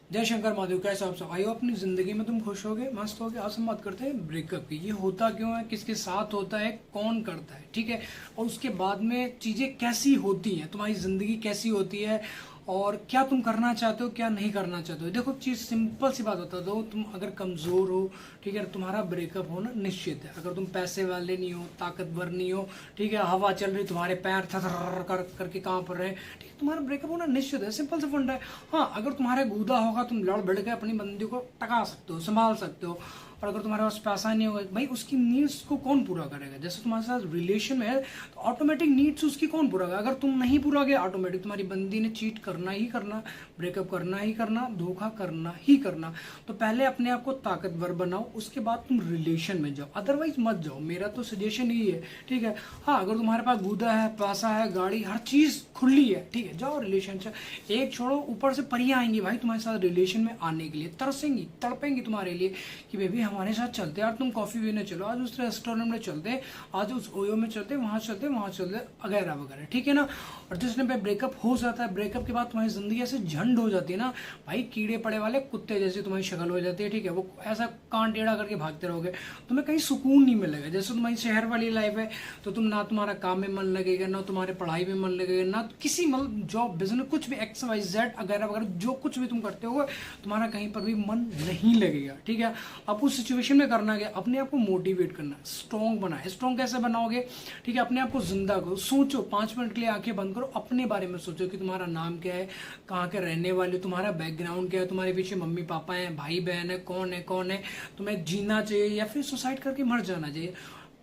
जय शंकर महादेव। कैसे आप सब? आइयो अपनी जिंदगी में तुम खुश होगे, मस्त होगे। आज हम बात करते हैं ब्रेकअप की। ये होता क्यों है, किसके साथ होता है, कौन करता है, ठीक है। और उसके बाद में चीजें कैसी होती हैं, तुम्हारी जिंदगी कैसी होती है, और क्या तुम करना चाहते हो, क्या नहीं करना चाहते हो। देखो चीज सिंपल सी बात बता दो, तुम अगर कमजोर हो, ठीक है, तुम्हारा ब्रेकअप होना निश्चित है। अगर तुम पैसे वाले नहीं हो, ताकतवर नहीं हो, ठीक है, हवा चल रही तुम्हारे पैर थर कर करके कांप रहे हैं, ठीक है, तुम्हारा ब्रेकअप होना निश्चित है। सिंपल सा फंडा है। हाँ, अगर तुम्हारे गूदा होगा, तुम लड़ भिड़ के अपनी बंदी को टका सकते हो, संभाल सकते हो। और अगर तुम्हारे पास पैसा नहीं होगा, भाई उसकी नीड्स को कौन पूरा करेगा। जैसे तुम्हारे साथ रिलेशन में है तो ऑटोमेटिक नीड्स उसकी कौन पूरा करेगा। अगर तुम नहीं पूरा गए, ऑटोमेटिक तुम्हारी बंदी ने चीट करना ही करना, ब्रेकअप करना ही करना, धोखा करना ही करना। तो पहले अपने आप को ताकतवर बनाओ, उसके बाद तुम रिलेशन में जाओ, अदरवाइज मत जाओ। मेरा तो सजेशन यही है, ठीक है। हाँ, अगर तुम्हारे पास गूदा है, पैसा है, गाड़ी, हर चीज खुली है, ठीक है, जाओ रिलेशन से। एक छोड़ो, ऊपर से परियां आएंगी भाई तुम्हारे साथ रिलेशन में आने के लिए, तरसेंगी, तड़पेंगी तुम्हारे लिए कि बेबी हमारे साथ चलते यार, तुम कॉफी पीने चलो, आज उस रेस्टोरेंट में चलते, आज उस ओयो में चलते, वहां चलते, वहां चलते, वगैरह वगैरह, ठीक है ना। और जिस टाइम पे ब्रेकअप हो जाता है, ब्रेकअप के बाद तुम्हारी जिंदगी ऐसे झंड हो जाती है ना भाई, कीड़े पड़े वाले कुत्ते जैसी तुम्हारी शक्ल हो जाती है, ठीक है। वो ऐसा कान टेढ़ा करके भागते रहोगे, तुम्हें कहीं सुकून नहीं मिलेगा। जैसे तुम्हारी शहर वाली लाइफ है तो तुम ना तुम्हारा काम में मन लगेगा, ना तुम्हारे पढ़ाई में मन लगेगा, ना किसी मतलब जॉब बिजनेस कुछ भी एक्स वाई जेड वगैरह वगैरह जो कुछ भी तुम करते हो तुम्हारा कहीं पर भी मन नहीं लगेगा, ठीक है। अब उस सिचुएशन में करना क्या, अपने आप को मोटिवेट करना, स्ट्रॉन्ग बनाए। स्ट्रॉन्ग कैसे बनाओगे, ठीक है, अपने आप को जिंदा करो, सोचो, 5 मिनट के लिए आंखें बंद करो, अपने बारे में सोचो कि तुम्हारा नाम क्या है, कहाँ के रहने वाले, तुम्हारा बैकग्राउंड क्या है, तुम्हारे पीछे मम्मी पापा हैं, भाई बहन है, कौन है, तुम्हें जीना चाहिए या फिर सुसाइड करके मर जाना चाहिए।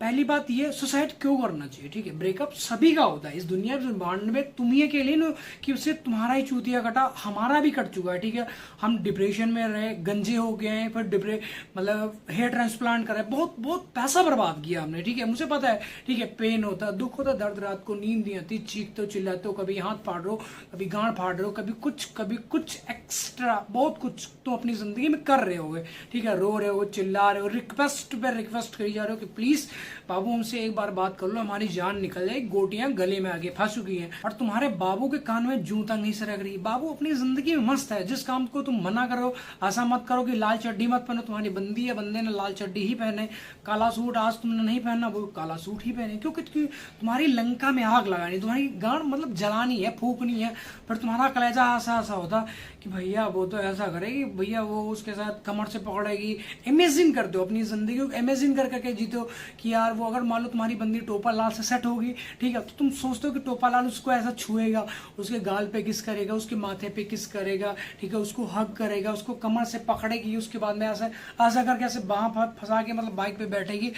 पहली बात ये, सुसाइड क्यों करना चाहिए, ठीक है। ब्रेकअप सभी का होता है इस दुनिया में, तुम ही अकेले ना कि उससे तुम्हारा ही चूतिया कटा, हमारा भी कट चुका है, ठीक है। हम डिप्रेशन में रहे, गंजे हो गए हैं, फिर मतलब हेयर ट्रांसप्लांट करा है, बहुत बहुत पैसा बर्बाद किया हमने, ठीक है, मुझे पता है, ठीक है। पेन होता है, दुख होता है, दर्द, रात को नींद नहीं आती, चीखते हो, चिल्लाते हो, कभी हाथ फाड़ रहे हो, कभी गांड फाड़ रहे हो, कभी कुछ एक्स्ट्रा, बहुत कुछ तो अपनी जिंदगी में कर रहे हो, ठीक है। रो रहे हो, चिल्ला रहे हो, रिक्वेस्ट पे रिक्वेस्ट करी जा रहे हो कि प्लीज बाबू हमसे एक बार बात कर लो, हमारी जान निकल जाए, गोटियां गले में आगे फंस चुकी हैं। और तुम्हारे बाबू के कान में जूं तक नहीं सरक रही। बाबू अपनी जिंदगी में मस्त है, जिस काम को तुम मना करो, ऐसा मत करो कि लाल चड्डी मत पहनो, तुम्हारी बंदी या बंदे ने लाल चड्डी ही पहने, काला सूट आज तुमने नहीं पहना, वो काला सूट ही पहने, क्योंकि तुम्हारी लंका में आग लगानी, तुम्हारी गांड मतलब जलानी है, फूकनी है। फिर तुम्हारा कलेजा ऐसा ऐसा होता कि भैया वो तो ऐसा करेगी, भैया वो उसके साथ कमर से पकड़ेगी। इमेजिन करते हो अपनी जिंदगी को, इमेजिन कर करके जीते हो कि यार वो अगर मान लो तुम्हारी बंदी टोपा लाल से सेट होगी, ठीक है, तो तुम सोचते हो कि टोपा लाल उसको ऐसा छुएगा, उसके गाल पे किस करेगा, उसके माथे पे किस करेगा, ठीक है, उसको हग करेगा, उसको कमर से पकड़ेगी, उसके बाद में ऐसा ऐसा करके ऐसे बाह फंसा के मतलब बाइक पे बैठेगी,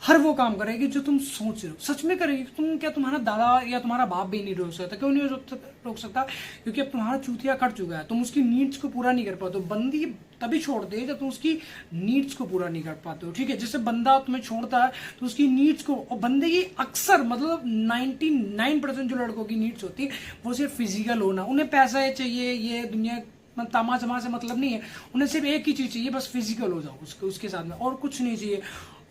हर वो काम करेगी जो तुम सोच रहे हो, सच में करेगी। तुम क्या, तुम्हारा दादा या तुम्हारा बाप भी नहीं रोक सकता। क्यों नहीं रोक सकता, क्योंकि अब तुम्हारा चूतिया कट चुका है, तुम उसकी नीड्स को पूरा नहीं कर पाते हो। बंदी तभी छोड़ दे जब तुम उसकी नीड्स को पूरा नहीं कर पाते हो, ठीक है। जैसे बंदा तुम्हें छोड़ता है तो उसकी नीड्स को, और बंदे की अक्सर मतलब 99% जो लड़कों की नीड्स होती है वो सिर्फ फिजिकल होना, उन्हें पैसा चाहिए, ये दुनिया तमा जमा से मतलब नहीं है, उन्हें सिर्फ एक ही चीज चाहिए, बस फिजिकल हो जाओ उसके साथ में, और कुछ नहीं चाहिए।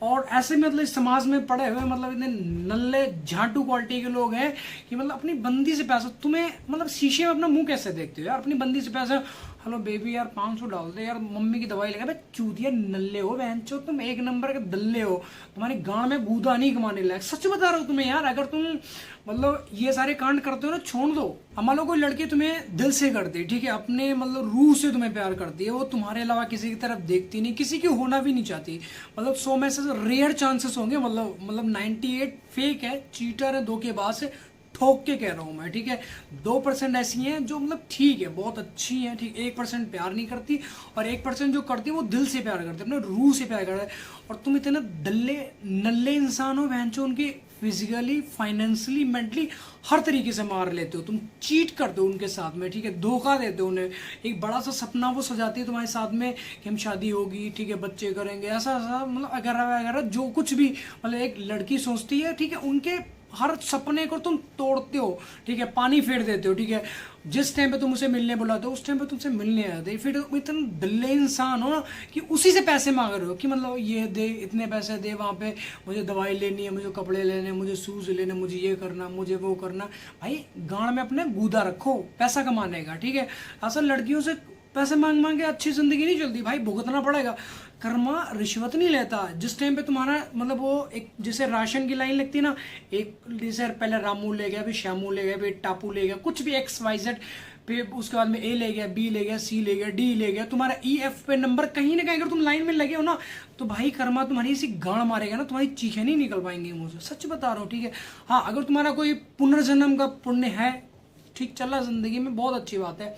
और ऐसे मतलब इस समाज में पड़े हुए मतलब इतने नल्ले झाटू क्वालिटी के लोग हैं कि मतलब अपनी बंदी से पैसा, तुम्हें मतलब शीशे में अपना मुंह कैसे देखते हो यार, अपनी बंदी से पैसा, हेलो बेबी यार 500 डाल दे यार, मम्मी की दवाई लगा। भाई चूतिया नल्ले हो बहन चो, तुम एक नंबर के दल्ले हो, तुम्हारी गांड में गूदा नहीं कमाने लायक, सच बता रहा हूँ तुम्हें यार। अगर तुम मतलब ये सारे कांड करते हो ना, छोड़ दो। मान लो कोई लड़की तुम्हें दिल से करती है, ठीक है, अपने मतलब रूह से तुम्हें प्यार करती है, वो तुम्हारे अलावा किसी की तरफ देखती नहीं, किसी की होना भी नहीं चाहती, मतलब 100 में से रेयर चांसेस होंगे, मतलब 98 फेक है, चीटर है, धोखेबाज है, ठोक के कह रहा हूं मैं, ठीक है। 2% ऐसी हैं जो मतलब ठीक है, बहुत अच्छी हैं, ठीक। 1% प्यार नहीं करती, और 1% जो करती है वो दिल से प्यार करती है, अपने रूह से प्यार करती है। और तुम इतने दल्ले नल्ले इंसान हो बहनचो, उनकी फिजिकली, फाइनेंशियली, मेंटली हर तरीके से मार लेते हो, तुम चीट करते हो उनके साथ में, ठीक है, धोखा देते हो उन्हें। एक बड़ा सा सपना वो सजाती है तुम्हारे साथ में कि हम शादी होगी, ठीक है, बच्चे करेंगे, ऐसा ऐसा मतलब वगैरह वगैरह जो कुछ भी मतलब एक लड़की सोचती है, ठीक है, उनके हर सपने को तुम तोड़ते हो, ठीक है, पानी फेर देते हो, ठीक है। जिस टाइम पे तुम उसे मिलने बुलाते हो उस टाइम पे तुमसे मिलने आते, फिर तुम इतने दल्ले इंसान हो ना कि उसी से पैसे मांग रहे हो कि मतलब ये दे, इतने पैसे दे, वहाँ पे मुझे दवाई लेनी है, मुझे कपड़े लेने, मुझे शूज लेने, मुझे ये करना, मुझे वो करना। भाई गांड में अपने गूदा रखो पैसा कमाने का, ठीक है। असल लड़कियों से पैसे मांग मांग के अच्छी जिंदगी नहीं चलती भाई, भुगतना पड़ेगा। कर्मा रिश्वत नहीं लेता। जिस टाइम पे तुम्हारा मतलब वो एक जैसे राशन की लाइन लगती है ना, एक जैसे पहले रामू ले गया, फिर श्यामू ले गया, फिर टापू ले गया, कुछ भी XYZ पे, उसके बाद में A ले गया, B ले गया, C ले गया, D ले गया, तुम्हारा EF पे नंबर कहीं ना कहीं अगर तुम लाइन में लगे हो ना, तो भाई कर्मा तुम्हारी ऐसी गाड़ मारेगा ना, तुम्हारी चीखें नहीं निकल पाएंगी मुंह से, सच बता रहा हूँ, ठीक है। हाँ, अगर तुम्हारा कोई पुनर्जन्म का पुण्य है, ठीक चल रहा जिंदगी में, बहुत अच्छी बात है।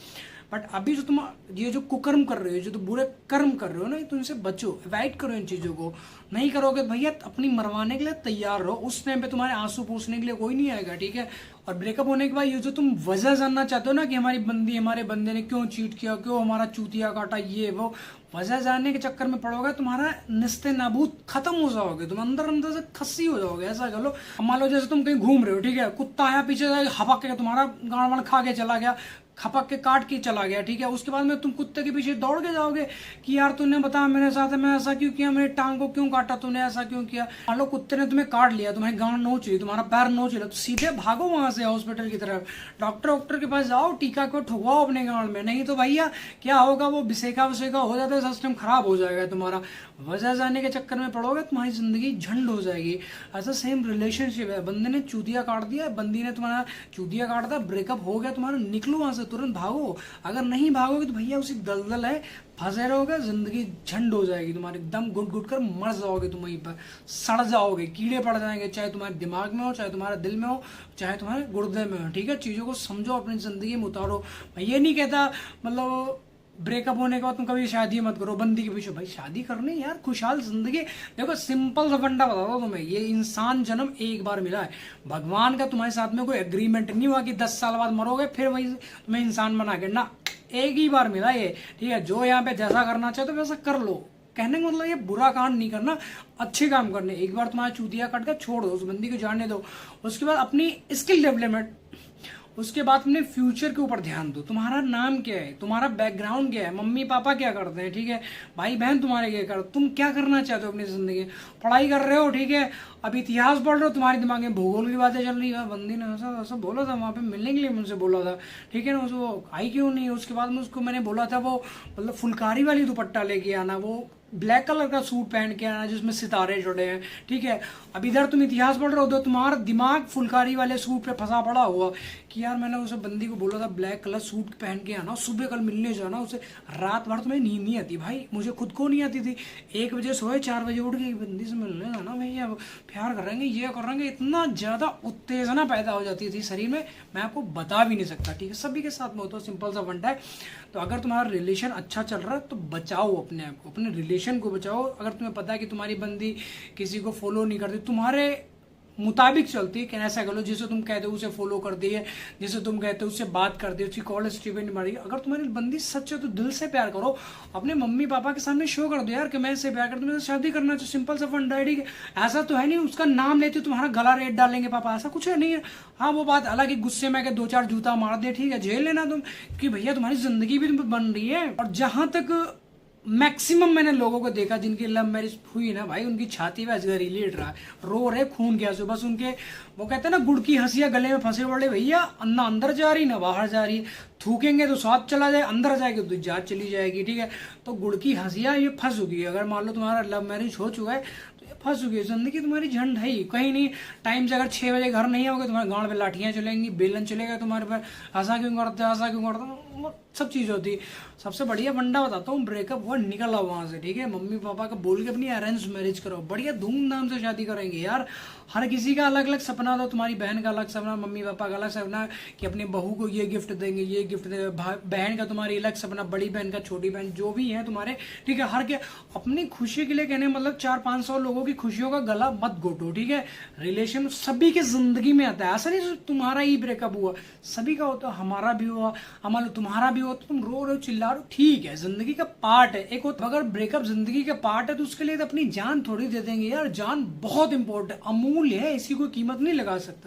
बट अभी जो तुम ये जो कुकर्म कर रहे हो, जो तुम बुरे कर्म कर रहे हो ना, तो इनसे बचो, अवॉइड करो इन चीज़ों को। नहीं करोगे भैया अपनी मरवाने के लिए तैयार रहो, उस टाइम पे तुम्हारे आंसू पूछने के लिए कोई नहीं आएगा, ठीक है। और ब्रेकअप होने के बाद ये जो तुम वजह जानना चाहते हो ना कि हमारी बंदी हमारे बंदे ने क्यों चीट किया, क्यों हमारा चूतिया काटा, ये वो वजह जानने के चक्कर में पड़ोगे, तुम्हारा निस्ते नाबूद खत्म हो जाओगे, तुम अंदर अंदर से खस्सी हो जाओगे। ऐसा कर लो, मान लो जैसे तुम कहीं घूम रहे हो, ठीक है, कुत्ता आया पीछे से हपक के तुम्हारा गाड़ वाड़ खा के चला गया, खपक के काट के चला गया, ठीक है। उसके बाद में तुम कुत्ते के पीछे दौड़ के जाओगे कि यार तूने बता मेरे साथ मैं ऐसा क्यों किया, मेरे टांग को क्यों काटा तूने, ऐसा क्यों किया। मान लो कुत्ते ने तुम्हें काट लिया, तुम्हारी गांड नोच ली, तुम्हारा पैर नोच लिया, तो सीधे भागो वहां से हॉस्पिटल की तरफ, डॉक्टर के पास जाओ, टीका को ठुकवाओ अपने गांड में। नहीं तो भैया क्या होगा, वो बिसेका विसेका हो जाता है, सिस्टम खराब हो जाएगा तुम्हारा। वजह जाने के चक्कर में पड़ोगे, तुम्हारी जिंदगी झंड हो जाएगी। ऐसा सेम रिलेशनशिप है, बंदे ने चूतिया काट दिया, बंदी ने तुम्हारा चूतिया काट दिया, ब्रेकअप हो गया तुम्हारा, निकलो वहां से, तुरंत भागो। अगर नहीं भागोगे तो भैया उसी दलदल है, फंसे रहोगे, जिंदगी झंड हो जाएगी तुम्हारी, एकदम घुट घुट कर मर जाओगे, तुम वहीं पर सड़ जाओगे, कीड़े पड़ जाएंगे, चाहे तुम्हारे दिमाग में हो, चाहे तुम्हारे दिल में हो, चाहे तुम्हारे गुर्दे में हो, ठीक है। चीज़ों को समझो, अपनी जिंदगी में उतारो। मैं ये नहीं कहता मतलब ब्रेकअप होने के बाद तुम कभी शादी मत करो बंदी के पीछे, भाई शादी करनी यार, खुशहाल जिंदगी। देखो सिंपल सा फंडा बताता हूँ तुम्हें, ये इंसान जन्म एक बार मिला है, भगवान का तुम्हारे साथ में कोई एग्रीमेंट नहीं हुआ कि 10 साल बाद मरोगे फिर वही तुम्हें इंसान बना के, ना, एक ही बार मिला ये, ठीक है। जो यहाँ पे जैसा करना चाहते हो वैसा कर लो, कहने का मतलब ये बुरा काम नहीं करना, अच्छे काम करने। एक बार तुम्हारा चूतिया कट कर छोड़ दो, उस बंदी को जाने दो, उसके बाद अपनी स्किल डेवलपमेंट, उसके बाद अपने फ्यूचर के ऊपर ध्यान दो। तुम्हारा नाम क्या है, तुम्हारा बैकग्राउंड क्या है, मम्मी पापा क्या करते हैं, ठीक है, भाई बहन तुम्हारे क्या करते, तुम क्या करना चाहते हो अपनी जिंदगी। पढ़ाई कर रहे हो, ठीक है, अब इतिहास पढ़ रहे हो, तुम्हारे दिमाग में भूगोल की बातें चल रही है, बंदी ने ऐसा ऐसा बोला था वहाँ पे मिलने के लिए मुझसे बोला था, ठीक है ना, उसको आई क्यों नहीं। उसके बाद में उसको मैंने बोला था वो मतलब फुलकारी वाली दुपट्टा लेके आना, वो ब्लैक कलर का सूट पहन के आना जिसमें सितारे जुड़े हैं, ठीक है। अब इधर तुम इतिहास पढ़ रहे हो तो तुम्हारा दिमाग फुलकारी वाले सूट पे फंसा पड़ा हुआ कि यार मैंने उसे बंदी को बोला था ब्लैक कलर सूट पहन के आना, सुबह कल मिलने जाना, उसे रात भर तुम्हें नींद नहीं आती, भाई मुझे खुद को नहीं आती थी, 1 बजे सोए 4 बजे उठ गई, बंदी से मिलने जाना भैया, प्यार करेंगे, ये करेंगे, इतना ज़्यादा उत्तेजना पैदा हो जाती थी शरीर में, मैं आपको बता भी नहीं सकता, ठीक है। सभी के साथ में होता है, सिंपल सा फंडा है। तो अगर तुम्हारा रिलेशन अच्छा चल रहा है तो बचाओ अपने आप को, अपने रिलेशन को बचाओ। अगर तुम्हें पता है कि तुम्हारी बंदी किसी को फॉलो नहीं करती, तुम्हारे मुताबिक चलती है, कैसा कर लो, जिसे तुम कहते हो उसे फॉलो कर दिए, जिसे तुम कहते हो उससे बात कर दी, उसकी कॉल हिस्ट्री पे नहीं मारी। अगर तुम्हारी बंदी सच है तो दिल से प्यार करो, अपने मम्मी पापा के सामने शो कर दो यार कि मैं इससे प्यार करता हूं, मैं शादी करना चाहिए, सिंपल सा फंडा है, ठीक है। ऐसा तो है नहीं उसका नाम लेते तुम्हारा गला रेट डालेंगे पापा, ऐसा कुछ है नहीं है। हाँ वो बात अलग है, गुस्से में के 2-4 जूता मार दे, ठीक है, झेल लेना तुम, कि भैया तुम्हारी जिंदगी भी बन रही है। और जहां तक मैक्सिमम मैंने लोगों को देखा जिनकी लव मैरिज हुई ना भाई, उनकी छाती पे अजगर ही लेट रहा है, रो रहे खून के आंसू, बस उनके वो कहते हैं ना गुड़ की हंसियां गले में फंसे पड़े, भैया ना अंदर जा रही ना बाहर जा रही, थूकेंगे तो स्वाद चला जाए, अंदर जाएगी तो जात चली जाएगी, ठीक है। तो गुड़ की हंसियां ये फंस चुकी है। अगर मान लो तुम्हारा लव मैरिज हो चुका है तो ये फंस चुकी है, जिंदगी तुम्हारी झंड है ही कहीं नहीं। टाइम से अगर 6 बजे घर नहीं आओगे तुम्हारे गांड पे लाठियां चलेंगी, बेलन चलेगा तुम्हारे पर, ऐसा क्यों करते हो, ऐसा क्यों करते हो, सब चीज़ होती। सबसे बढ़िया फंडा बताता हूँ, ब्रेकअप हुआ निकल आओ वहाँ से, ठीक है। मम्मी पापा का बोल के अपनी अरेंज मैरिज करो, बढ़िया धूमधाम से शादी करेंगे यार। हर किसी का अलग अलग सपना था, तुम्हारी बहन का अलग सपना, मम्मी पापा का अलग सपना कि अपनी बहू को ये गिफ्ट देंगे, ये गिफ्ट देंगे, बहन का तुम्हारी अलग सपना, बड़ी बहन का, छोटी बहन, जो भी है तुम्हारे, ठीक है। हर के अपनी खुशी के लिए कहने मतलब 400-500 लोगों की खुशियों का गला मत घोटो, ठीक है। रिलेशन सभी की जिंदगी में आता है, ऐसा नहीं तुम्हारा ही ब्रेकअप हुआ, सभी का होता है, हमारा भी हुआ, मान लो तुम्हारा भी हो, तो तुम रो रहे हो चिल्ला रहे हो, ठीक है, जिंदगी का पार्ट है। एक होता अगर ब्रेकअप जिंदगी का पार्ट है तो उसके लिए तो अपनी जान थोड़ी दे देंगे यार, जान बहुत इंपॉर्टेंट अमूल्य है, इसकी कोई कीमत नहीं लगा सकता।